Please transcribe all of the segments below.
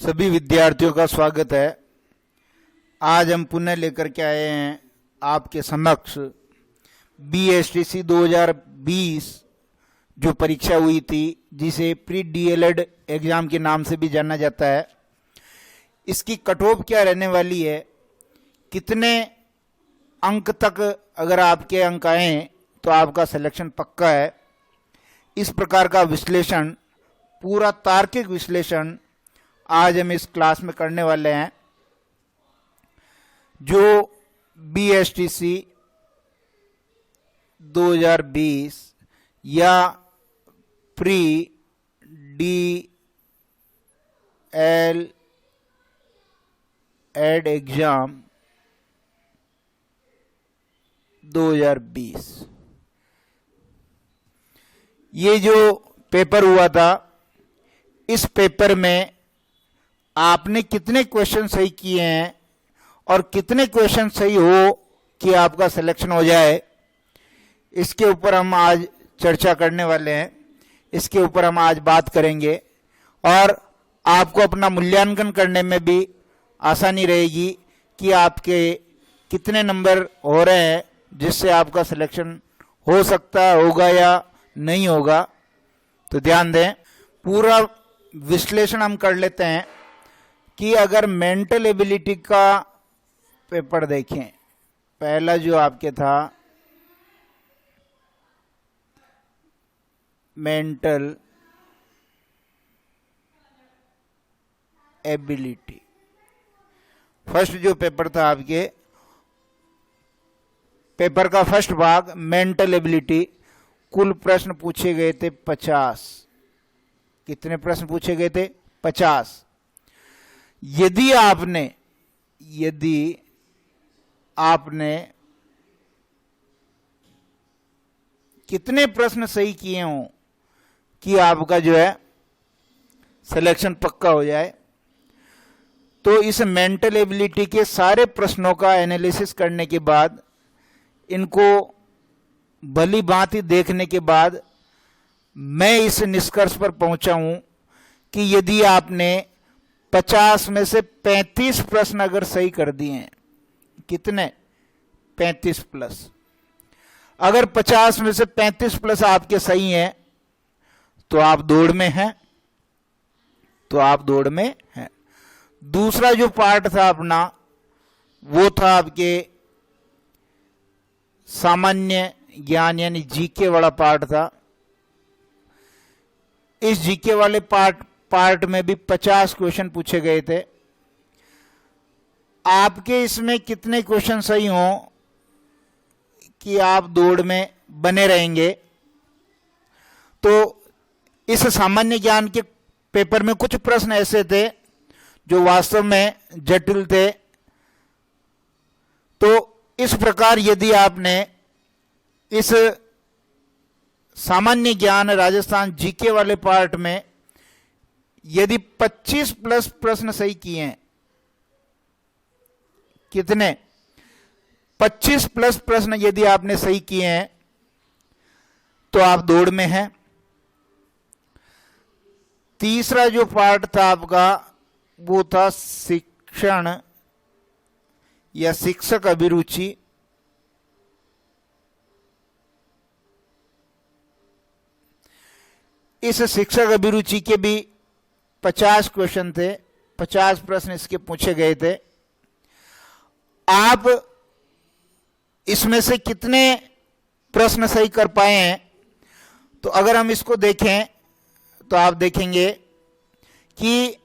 सभी विद्यार्थियों का स्वागत है। आज हम पुनः लेकर के आए हैं आपके समक्ष BSTC 2020 जो परीक्षा हुई थी, जिसे प्री DLED एग्जाम के नाम से भी जाना जाता है। इसकी कट ऑफ क्या रहने वाली है, कितने अंक तक अगर आपके अंक आए तो आपका सिलेक्शन पक्का है, इस प्रकार का विश्लेषण, पूरा तार्किक विश्लेषण आज हम इस क्लास में करने वाले हैं। जो BSTC 2020 या प्री DLED एग्जाम 2020, ये जो पेपर हुआ था, इस पेपर में आपने कितने क्वेश्चन सही किए हैं और कितने क्वेश्चन सही हो कि आपका सिलेक्शन हो जाए, इसके ऊपर हम आज चर्चा करने वाले हैं। इसके ऊपर हम आज बात करेंगे और आपको अपना मूल्यांकन करने में भी आसानी रहेगी कि आपके कितने नंबर हो रहे हैं, जिससे आपका सिलेक्शन हो सकता होगा या नहीं होगा। तो ध्यान दें, पूरा विश्लेषण हम कर लेते हैं कि अगर मेंटल एबिलिटी का पेपर देखें, पहला जो आपके था मेंटल एबिलिटी, फर्स्ट जो पेपर था आपके, पेपर का फर्स्ट भाग मेंटल एबिलिटी, कुल प्रश्न पूछे गए थे 50। कितने प्रश्न पूछे गए थे? 50। यदि आपने कितने प्रश्न सही किए हों कि आपका जो है सिलेक्शन पक्का हो जाए, तो इस मेंटल एबिलिटी के सारे प्रश्नों का एनालिसिस करने के बाद, इनको भली भांति देखने के बाद मैं इस निष्कर्ष पर पहुंचा हूं कि यदि आपने 50 में से 35 प्रश्न अगर सही कर दिए हैं, कितने? 35 प्लस। अगर 50 में से 35 प्लस आपके सही हैं तो आप दौड़ में हैं, दूसरा जो पार्ट था अपना, वो था आपके सामान्य ज्ञान यानी जीके वाला पार्ट था। इस जीके वाले पार्ट में भी 50 क्वेश्चन पूछे गए थे। आपके इसमें कितने क्वेश्चन सही हों कि आप दौड़ में बने रहेंगे? तो इस सामान्य ज्ञान के पेपर में कुछ प्रश्न ऐसे थे जो वास्तव में जटिल थे। तो इस प्रकार यदि आपने इस सामान्य ज्ञान राजस्थान जीके वाले पार्ट में यदि 25 प्लस प्रश्न सही किए हैं, कितने? 25 प्लस प्रश्न यदि आपने सही किए हैं तो आप दौड़ में हैं। तीसरा जो पार्ट था आपका, वो था शिक्षण या शिक्षक अभिरुचि। इस शिक्षक अभिरुचि के भी 50 क्वेश्चन थे, 50 प्रश्न इसके पूछे गए थे। आप इसमें से कितने प्रश्न सही कर पाए हैं? तो अगर हम इसको देखें तो आप देखेंगे कि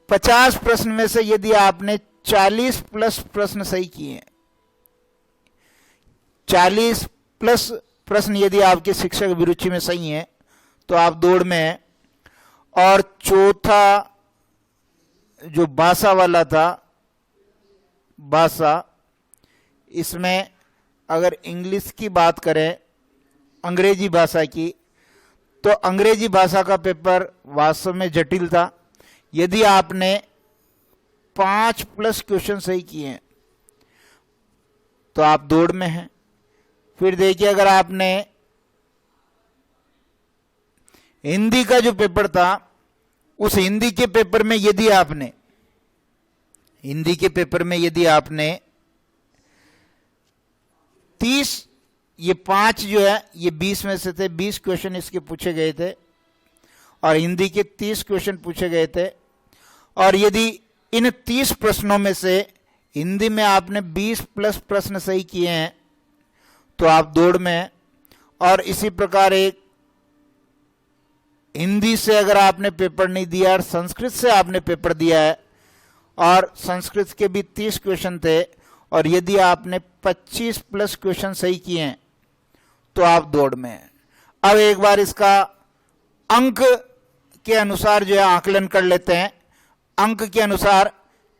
50 प्रश्न में से यदि आपने 40 प्लस प्रश्न सही किए हैं, 40 प्लस प्रश्न यदि आपके शिक्षक अभिरुचि में सही हैं तो आप दौड़ में हैं। और चौथा जो भाषा वाला था, भाषा, इसमें अगर इंग्लिश की बात करें, अंग्रेजी भाषा की, तो अंग्रेजी भाषा का पेपर वास्तव में जटिल था। यदि आपने 5 प्लस क्वेश्चन सही किए हैं तो आप दौड़ में हैं। फिर देखिए, अगर आपने हिंदी का जो पेपर था उस हिंदी के पेपर में यदि आपने 30, ये 5 जो है ये 20 में से थे, 20 क्वेश्चन इसके पूछे गए थे और हिंदी के 30 क्वेश्चन पूछे गए थे, और यदि इन 30 प्रश्नों में से हिंदी में आपने 20 प्लस प्रश्न सही किए हैं तो आप दौड़ में हैं। और इसी प्रकार एक हिंदी से अगर आपने पेपर नहीं दिया और संस्कृत से आपने पेपर दिया है और संस्कृत के भी 30 क्वेश्चन थे और यदि आपने 25 प्लस क्वेश्चन सही किए हैं तो आप दौड़ में हैं। अब एक बार इसका अंक के अनुसार जो है आकलन कर लेते हैं। अंक के अनुसार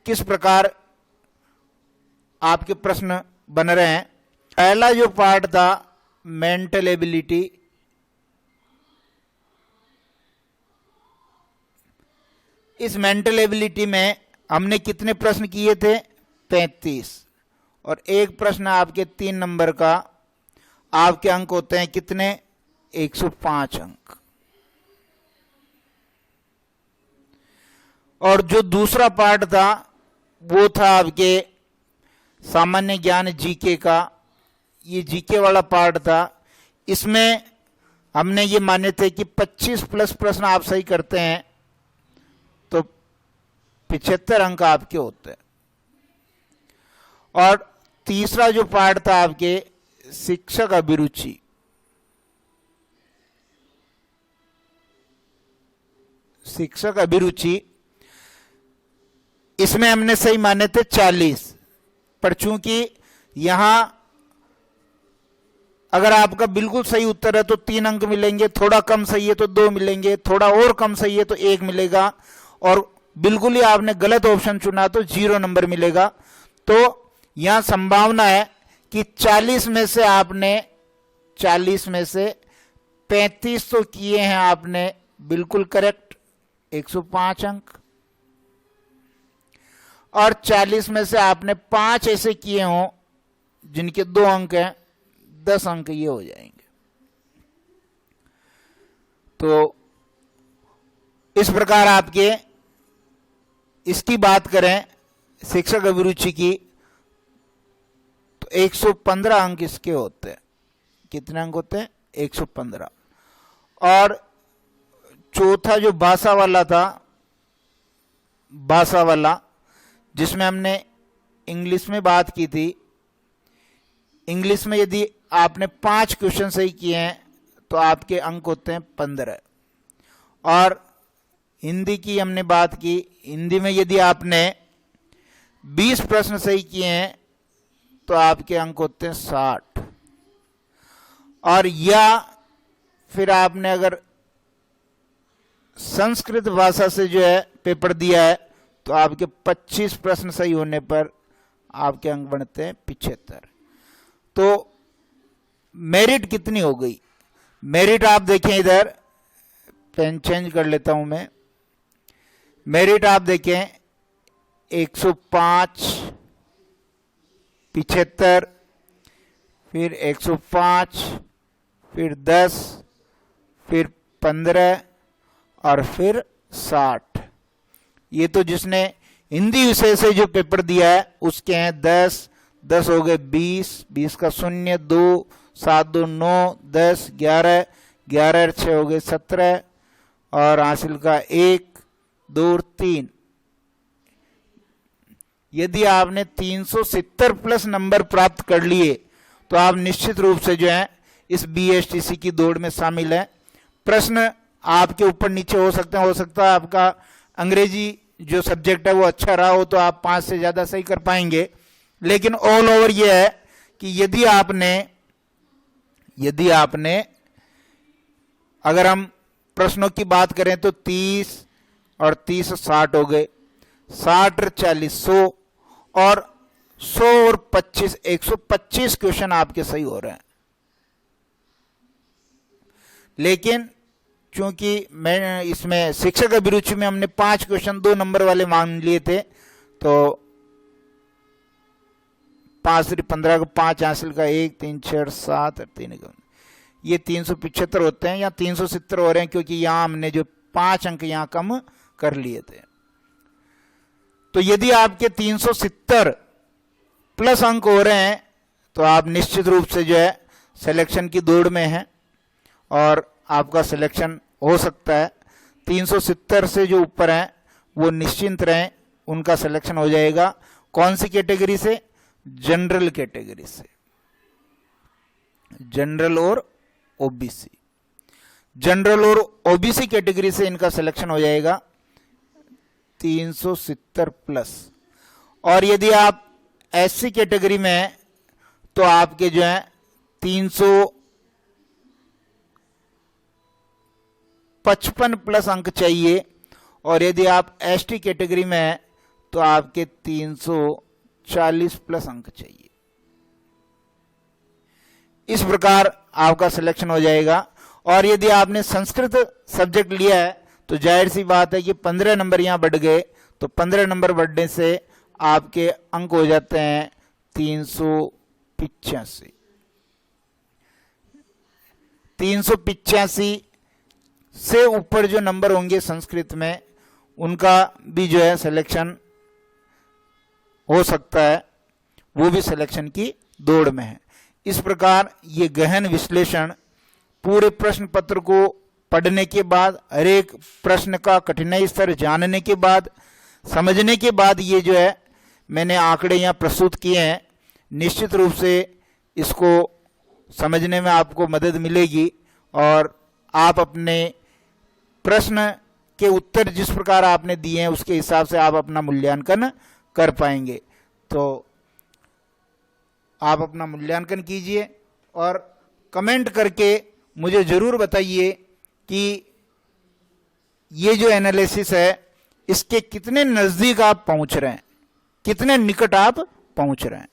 किस प्रकार आपके प्रश्न बन रहे हैं। पहला जो पार्ट था मेंटल एबिलिटी, इस मेंटल एबिलिटी में हमने कितने प्रश्न किए थे? 35, और एक प्रश्न आपके 3 नंबर का, आपके अंक होते हैं कितने? 105 अंक। और जो दूसरा पार्ट था वो था आपके सामान्य ज्ञान जीके का, ये जीके वाला पार्ट था। इसमें हमने ये माने थे कि 25 प्लस प्रश्न आप सही करते हैं तो 75 अंक आपके होते हैं। और तीसरा जो पार्ट था आपके शिक्षक अभिरुचि, इसमें हमने सही माने थे 40, पर चूंकि यहां अगर आपका बिल्कुल सही उत्तर है तो 3 अंक मिलेंगे, थोड़ा कम सही है तो 2 मिलेंगे, थोड़ा और कम सही है तो 1 मिलेगा, और बिल्कुल ही आपने गलत ऑप्शन चुना तो 0 नंबर मिलेगा। तो यहां संभावना है कि 40 में से 35 तो किए हैं आपने बिल्कुल करेक्ट, 105 अंक, और 40 में से आपने 5 ऐसे किए हों जिनके 2 अंक हैं, 10 अंक ये हो जाएंगे। तो इस प्रकार आपके, इसकी बात करें शिक्षक अभिरुचि की, तो 115 अंक इसके होते हैं। कितने अंक होते हैं? 115। और चौथा जो भाषा वाला था, भाषा वाला जिसमें हमने इंग्लिश में बात की थी, इंग्लिश में यदि आपने 5 क्वेश्चन सही किए हैं तो आपके अंक होते हैं 15। और हिंदी की हमने बात की, हिंदी में यदि आपने 20 प्रश्न सही किए हैं तो आपके अंक होते हैं 60। और या फिर आपने अगर संस्कृत भाषा से जो है पेपर दिया है तो आपके 25 प्रश्न सही होने पर आपके अंक बनते हैं 75। तो मेरिट कितनी हो गई? मेरिट आप देखें, इधर पेन चेंज कर लेता हूं मैं। मेरिट आप देखें 105, 75, फिर 105, फिर 10, फिर 15 और फिर 60। ये तो जिसने हिंदी विषय से जो पेपर दिया है उसके हैं 10, 10 हो गए 20, 20 का 0, 2, 7 2 9, 10, 11, 11 और 6 हो गए 17, और हासिल का 1, 2 और 3। यदि आपने 370 प्लस नंबर प्राप्त कर लिए तो आप निश्चित रूप से जो है इस BSTC की दौड़ में शामिल हैं। प्रश्न आपके ऊपर नीचे हो सकते हैं, हो सकता है आपका अंग्रेजी जो सब्जेक्ट है वो अच्छा रहा हो तो आप 5 से ज्यादा सही कर पाएंगे, लेकिन ऑल ओवर ये है कि यदि आपने अगर हम प्रश्नों की बात करें तो 30 और 30 60 हो गए, 60 और 40 100, और 100 और 25 125 क्वेश्चन आपके सही हो रहे हैं। लेकिन चूंकि मैं इसमें शिक्षक अभिरुचि में हमने 5 क्वेश्चन 2 नंबर वाले मान लिए थे, तो 5 से 15 को 5 हासिल का 1 3 6 और 7 और 3 ये 375 होते हैं या 370 हो रहे हैं, क्योंकि यहां हमने जो 5 अंक यहां कम कर लिए थे। तो यदि आपके 370 प्लस अंक हो रहे हैं तो आप निश्चित रूप से जो है सिलेक्शन की दौड़ में हैं और आपका सिलेक्शन हो सकता है। 370 से जो ऊपर हैं वो निश्चिंत रहें, उनका सिलेक्शन हो जाएगा। कौन सी कैटेगरी से? जनरल कैटेगरी से, जनरल और ओबीसी। जनरल और ओबीसी कैटेगरी से इनका सिलेक्शन हो जाएगा 370 प्लस। और यदि आप एससी कैटेगरी में हैं तो आपके जो है 355 प्लस अंक चाहिए। और यदि आप एसटी कैटेगरी में हैं तो आपके 340 प्लस अंक चाहिए। इस प्रकार आपका सिलेक्शन हो जाएगा। और यदि आपने संस्कृत सब्जेक्ट लिया है तो जाहिर सी बात है कि 15 नंबर यहां बढ़ गए, तो 15 नंबर बढ़ने से आपके अंक हो जाते हैं 385। 385 से ऊपर जो नंबर होंगे संस्कृत में, उनका भी जो है सिलेक्शन हो सकता है, वो भी सिलेक्शन की दौड़ में है। इस प्रकार ये गहन विश्लेषण पूरे प्रश्न पत्र को पढ़ने के बाद, हर एक प्रश्न का कठिनाई स्तर जानने के बाद, समझने के बाद ये जो है मैंने आंकड़े यहाँ प्रस्तुत किए हैं। निश्चित रूप से इसको समझने में आपको मदद मिलेगी और आप अपने प्रश्न के उत्तर जिस प्रकार आपने दिए हैं उसके हिसाब से आप अपना मूल्यांकन कर पाएंगे। तो आप अपना मूल्यांकन कीजिए और कमेंट करके मुझे ज़रूर बताइए कि ये जो एनालिसिस है इसके कितने नज़दीक आप पहुंच रहे हैं, कितने निकट आप पहुंच रहे हैं।